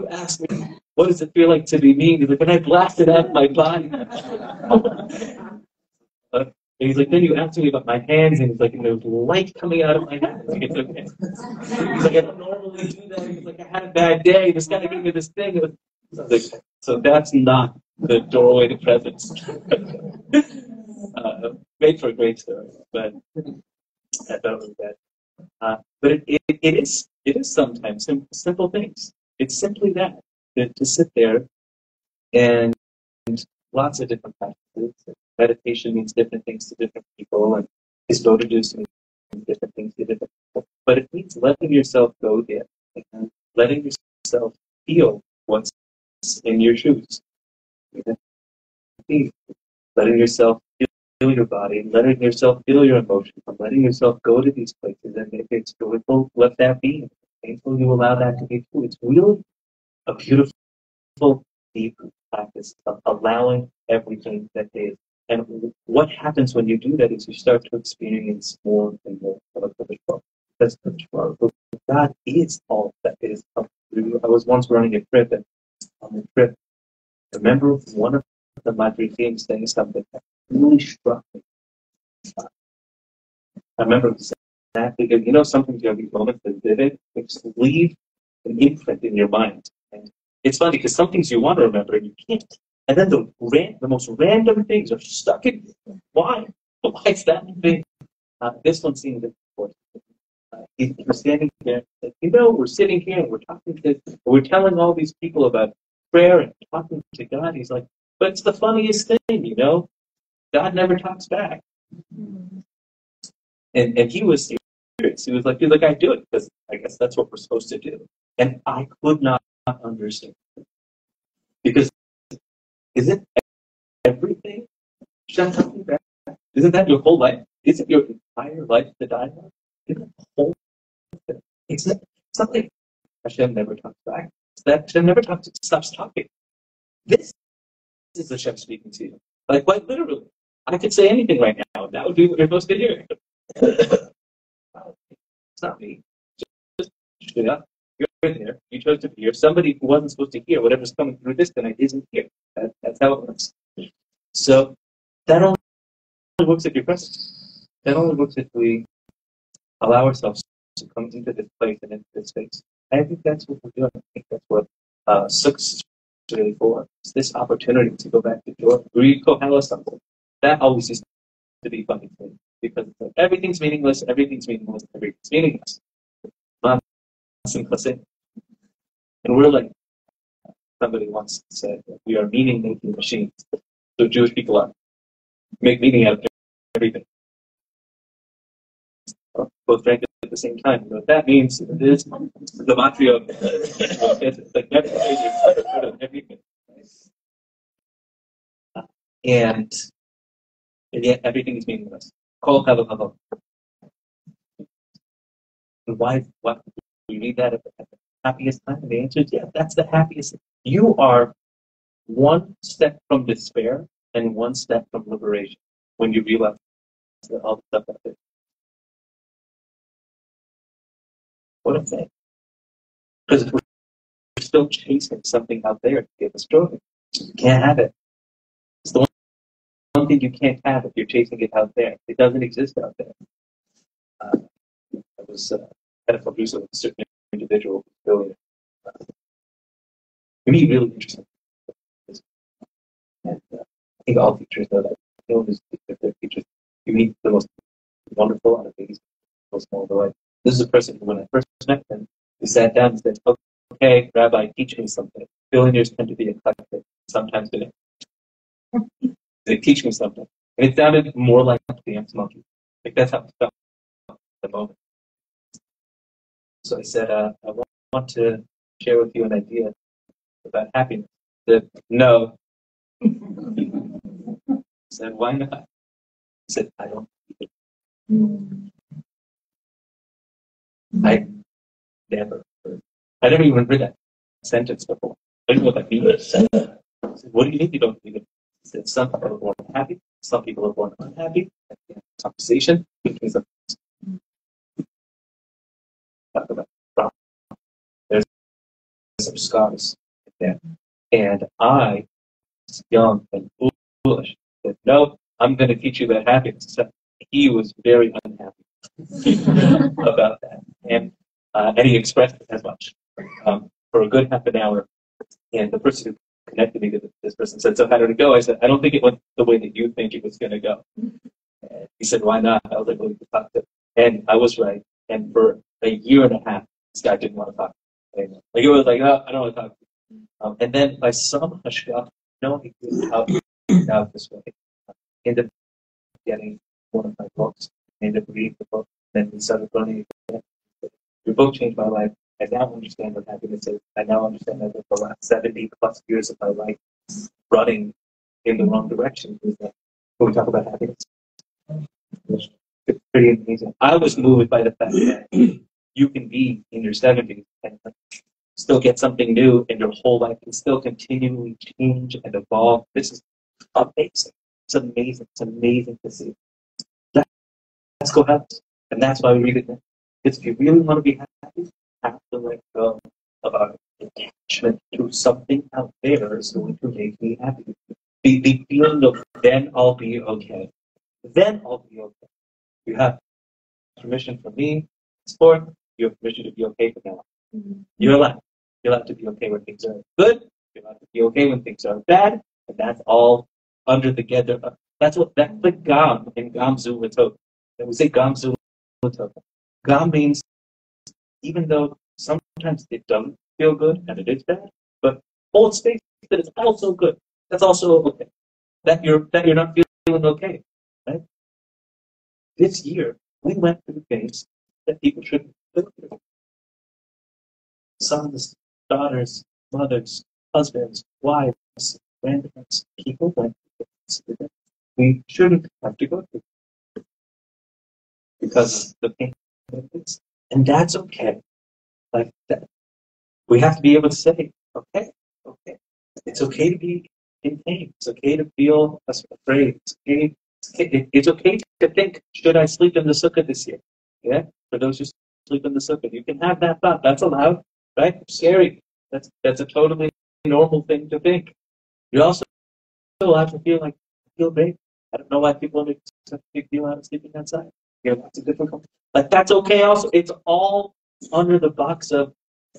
asked me, what does it feel like to be me? He's like, and I blasted out my body. And he's like, then you asked me about my hands, and he's like, and there was light coming out of my hands. Like, it's okay. He's like, I don't normally do that. He's like, I had a bad day. This guy gave me this thing. So that's not the doorway to presence. Made for a great story, but I thought it was bad. But it is sometimes simple things. It's simply that to sit there and lots of different practices. Meditation means different things to different people, and Hisbodedus means different things to different people. But it means letting yourself go there, and letting yourself feel what's in your shoes. Letting yourself feel your body, letting yourself feel your emotions, letting yourself go to these places. And if it's joyful, let that be. If it's painful, you allow that to be too. It's really a beautiful, deep practice of allowing everything that is. And what happens when you do that is you start to experience more and more of a control. That's true. God is all that is up through. I was once running a trip, and on the trip, I remember one of the Madridim saying something that really struck me. I remember exactly, you know, sometimes you have these moments that vivid, they just leave an imprint in your mind. And it's funny because some things you want to remember and you can't. And then the most random things are stuck in you. Why? Why is that thing? This one seemed important. He was standing there, like, you know, we're sitting here and we're telling all these people about prayer and talking to God. He's like, but it's the funniest thing, you know? God never talks back. And he was serious. He was like, I do it because I guess that's what we're supposed to do. And I could not understand. Because isn't everything Hashem talking back? Isn't that your whole life? Isn't your entire life the dialogue? Isn't that the whole thing? It's not like Hashem never talks back. It's that Hashem never stops talking. This is Hashem speaking to you. Like, quite literally. I could say anything right now, and that would be what you're supposed to hear. It's not me. Just Shirat. You're there. You chose to hear. Somebody who wasn't supposed to hear whatever's coming through this tonight isn't here. That's how it works. So that only works if you're present. That only works if we allow ourselves to come into this place and into this space. I think that's what we're doing. I think that's what Sukkot is really for. It's this opportunity to go back to joy. Read Kohelah something. That always used to be funny to me. Because it's like, everything's meaningless, everything's meaningless, everything's meaningless. And we're like, somebody once said, we are meaning-making machines. So Jewish people are. Make meaning out of everything. Both drank at the same time. What that means is the matria of it's like everything. And yet everything is meaningless. Kol hava. Why we read that at the happiest time? And the answer is, yeah, that's the happiest. You are one step from despair and one step from liberation when you realize all the stuff out there. What a thing. Because we're still chasing something out there to give us joy. You can't have it. It's the one thing you can't have if you're chasing it out there. It doesn't exist out there. I was had a producer with a certain individual, billionaire. To me, really interesting. And I think all teachers know that. You know, their teachers, you meet the most wonderful and amazing people small of life. This is a person who, when I first met him, we sat down and said, okay, Rabbi, teach me something. Billionaires tend to be eclectic, sometimes they teach me something. And it sounded more like dance monkey. Like that's how it felt at the moment. So I said, I want to share with you an idea about happiness. He said, no. I said, why not? He said, I don't believe it. I never even heard that sentence before. I didn't know what that means. I said, what do you mean you don't believe it? He said, some people are born happy, some people are born unhappy. Conversation between some. Talk about trauma. There's some scars there. And I was young and foolish. Said, no, I'm going to teach you about happiness. So he was very unhappy about that. And he expressed it as much for a good half an hour. And the person who connected me to this person said, so how did it go? I said, I don't think it went the way that you think it was going to go. And he said, why not? I was like, well, you can talk to him. And I was right. And for a year and a half, this guy didn't want to talk to me. Like, it was like, oh, I don't want to talk to you. And then by some hashgach, no, he was out this way. Ended up getting one of my books, ended up reading the book, then we started running again. Your book changed my life. I now understand what happiness is. I now understand that the last 70 plus years of my life running in the wrong direction is that when we talk about happiness. It's pretty amazing. I was moved by the fact that you can be in your 70s and still get something new, and your whole life can still continually change and evolve. This is amazing. It's amazing. It's amazing to see. Let's go have it. And that's why we read it now. Because if you really want to be happy, you have to let go of our attachment to something out there is going to make me happy. The feeling of then I'll be okay. Then I'll be okay. You have permission from me, sport, you have permission to be okay for now. You're allowed. You're allowed to be okay when things are good. You're allowed to be okay when things are bad. And that's all under the gather. That's the Gam in Gam Zulatov. We say Gam Zulatov. Gam means even though sometimes it doesn't feel good and it is bad, but hold space that it's also good. That's also okay. That you're not feeling okay. Right? This year we went through things that people shouldn't go through. Sons, daughters, mothers, husbands, wives, grandparents, people went through things that we shouldn't have to go through because of the pain benefits. And that's okay. Like that. We have to be able to say, okay. It's okay to be in pain. It's okay to feel afraid. It's okay to think, should I sleep in the sukkah this year? Yeah? For those who sleep in the sukkah, you can have that thought. That's allowed, right? Scary. That's a totally normal thing to think. You're also allowed to feel like, I feel great. I don't know why people make such a big deal out of sleeping outside. You have lots of different companies. Like, that's okay also. It's all under the box of,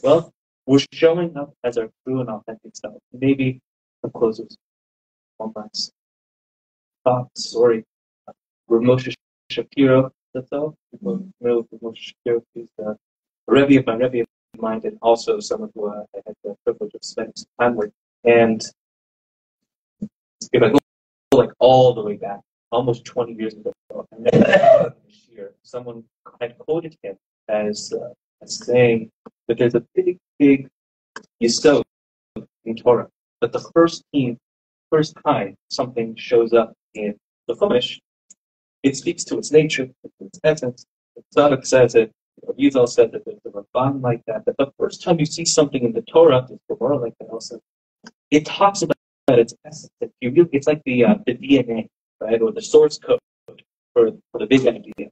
well, we're showing up as our true and authentic self. Maybe I'll close with one last thought, story. Moshe Shapiro, that's all. People familiar with Moshe Shapiro. He's the Rebbe of my Rebbe of mine, and also someone who I had the privilege of spending some time with. And if I go like all the way back, almost 20 years ago, and then this year, someone had quoted him as saying that there's a big yesod in Torah, that the first time something shows up in the mamesh, it speaks to its nature, to its essence. The Tzadok says it, Yizal said that there's a Ramban like that the first time you see something in the Torah, there's a Gemara like that also, it talks about its essence. It's like the DNA, right, or the source code for the big idea.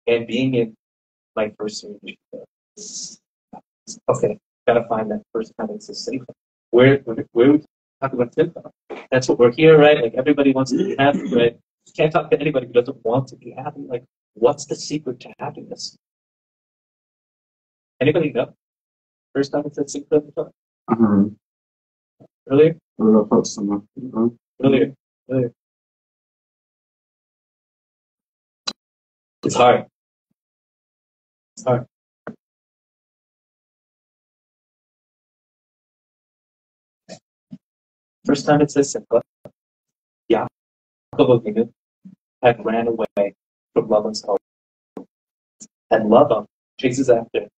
And being in my first series, okay, gotta find that first time it's a simcha. Where we talk about simcha? That's what we're here, right? Like everybody wants to be happy, right? You can't talk to anybody who doesn't want to be happy. Like, what's the secret to happiness? Anybody know? First time it said simcha in the talk? Earlier? Earlier. It's hard. First time it says simcha, Yaakov Avinu had ran away from Laban's home. And Laban chases after him in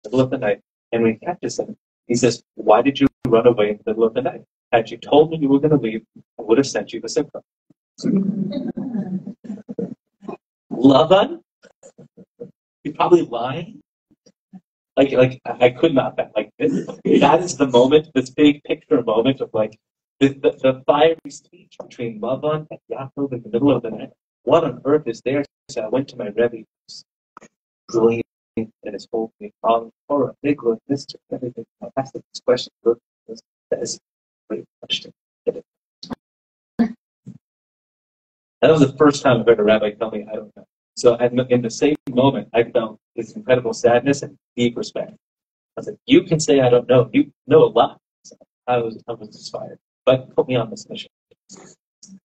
the middle of the night. And when he catches him, he says, why did you run away in the middle of the night? Had you told me you were going to leave, I would have sent you the simcha. Laban? You're probably lying? Like I could not. Like this, that is the moment, this big picture moment of like the fiery speech between Laban and Yaakov in the middle of the night. What on earth is there? So I went to my Rebbe, who's brilliant and his whole thing, all Torah, Nicola, Mister, everything. I asked him this question. That is a great question. That was the first time I've heard a rabbi tell me I don't know. So in the same moment, I felt this incredible sadness and deep respect. I was like, you can say I don't know. You know a lot. So I was inspired. But put me on this mission.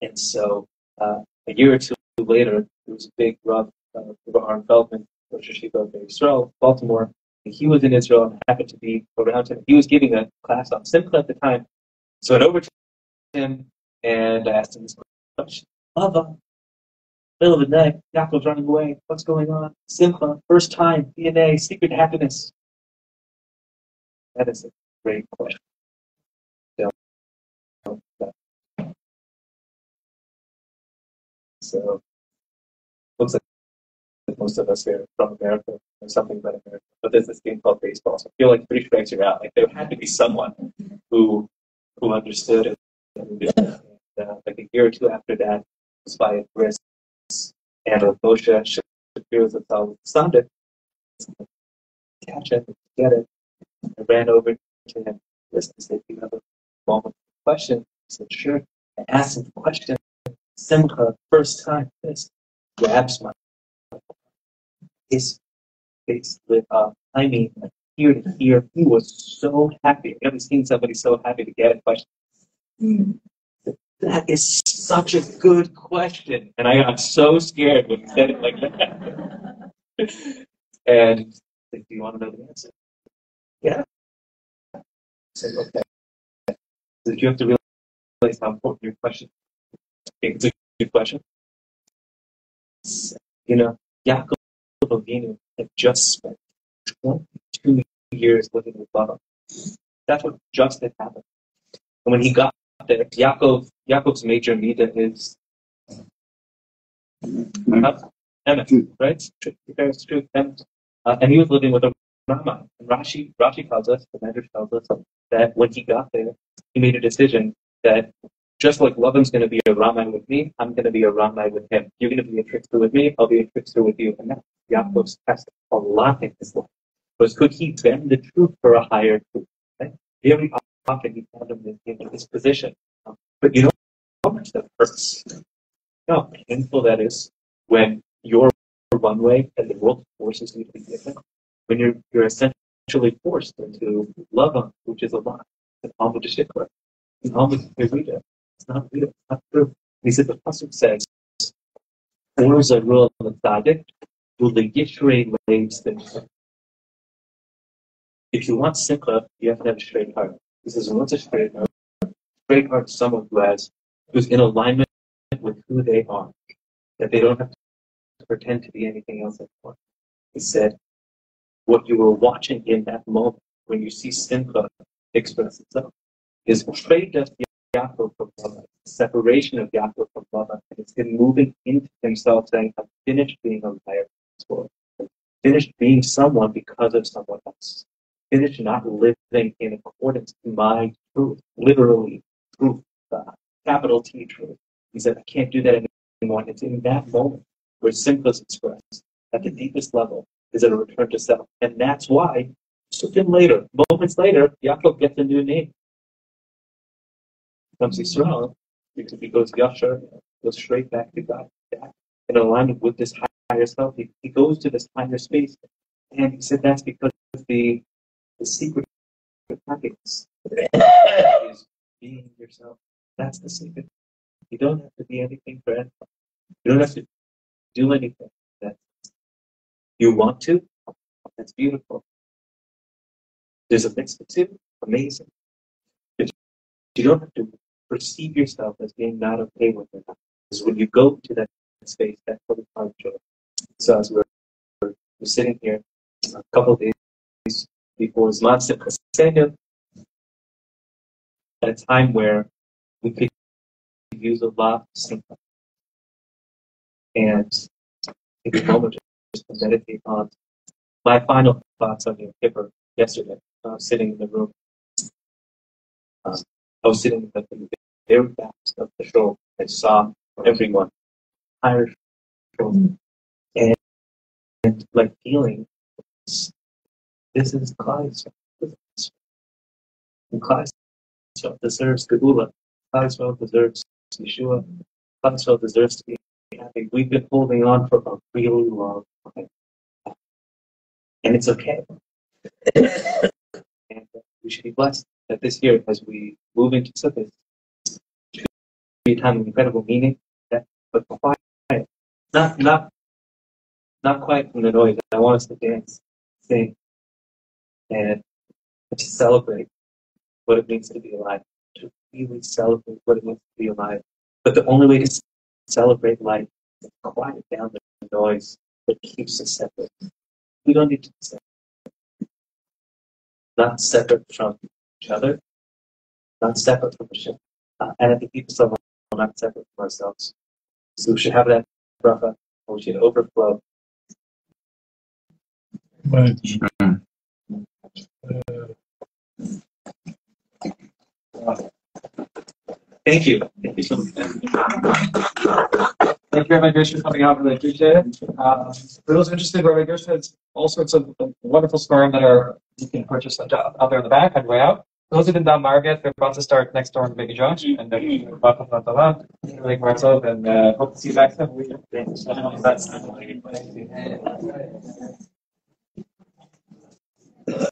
And so a year or two later, there was a big Rav Aaron Feldman, Rosh Yeshiva of Israel, Baltimore. And he was in Israel and happened to be around him. He was giving a class on simcha at the time. So I went over to him and I asked him this question. Lava. Middle of the night, Yaakov's running away. What's going on? Simcha, first time, DNA, secret happiness. That is a great question. So, looks like most of us here are from America or something about America. But there's this game called baseball. So I feel like 3 strikes you're out. Like there had to be someone who understood it. And like a year or two after that, was by Chris and Moshe fears of how it sounded. Catch it, get it. I ran over to him. Listen, I said, you have a moment of question? He said, sure. I asked him the question. Simcha, first time, this grabs my his face lit up. I mean, like, ear to ear. He was so happy. I've never seen somebody so happy to get a question. That is such a good question. And I got so scared when he said it like that. And he's like, do you want to know the answer? Yeah. I said, okay. So you have to realize how important your question is. It's a good question. You know, Yaakov Avinu had just spent 22 years living with Lavan. That's what just had happened. And when he got there, Yaakov's major midah is emet, right? Truth, emet. And he was living with a Rama. And Rashi tells us, the Medrash tells us, that when he got there, he made a decision that just like Lavan's going to be a Rama with me, I'm going to be a Rama with him. You're going to be a trickster with me, I'll be a trickster with you. And that's Yaakov's test a lot in his life. Was could he bend the truth for a higher truth? Right? Very often he found him in this position. But you know how much that hurts? You know how painful that is when you're one way and the world forces you to be different. When you're essentially forced into love, which is a lie. It's Talmud Shikra. It's Talmud Rita. It's not real. It's not true. He said the pasuk says, "Or zarul l'tzadik u'legishre le'tzdim." If you want simcha, you have to have a straight heart. He says, what's a straight heart? Straight heart is someone who's in alignment with who they are, that they don't have to pretend to be anything else anymore. He said, what you were watching in that moment when you see simcha express itself is straight of Yaakov from Lavan, separation of Yaakov from Lavan, and it's him moving into himself saying, I'm finished being a liar. I'm finished being someone because of someone else. Finished not living in accordance to my truth, literally truth, capital T truth. He said, I can't do that anymore. It's in that moment where simcha is expressed at the deepest level is a return to self. And that's why, moments later, Yaakov gets a new name. Becomes Yisrael, because he goes Yashar, goes straight back to God. In alignment with this higher self, he goes to this higher space. And he said that's because the secret of happiness is being yourself. That's the secret. You don't have to be anything for anyone. You don't have to do anything that you want to. That's beautiful. There's a mitzvah too. Amazing. But you don't have to perceive yourself as being not okay with it. Because when you go to that space, that fully find joy. So as we're sitting here a couple of days before Zman Simchas Seder, at a time where we could use a lot of simcha. And take a moment just to meditate on my final thoughts on Yom Kippur yesterday. I was sitting in the room. I was sitting at the very back of the show. I saw everyone, entire show, and like feeling this is Klal Yisrael. And Klal Yisrael deserves Geula. Klal Yisrael deserves Yeshua. Klal Yisrael deserves to be happy. We've been holding on for a really long time. And it's okay. And we should be blessed that this year, as we move into Sukkot, should be a time of incredible meaning, but quiet. Not quiet from the noise. I want us to dance, sing, and to celebrate what it means to be alive. To really celebrate what it means to be alive. But the only way to celebrate life is to quiet down the noise that keeps us separate. We don't need to be separate. Not separate from each other, not separate from Hashem. And at the deepest level, not separate from ourselves. So we should have that bracha, and we should overflow. Right. Thank you. Thank you so much. Thank you. Rabbi Gersht for coming out. Really appreciate it. For those interested, Rabbi Gersht has all sorts of wonderful scoring that you can purchase out there in the back on the way out. For those who didn't download yet, they're about to start next door in Baby Josh, and they're welcome to Matala, and hope to see you back soon.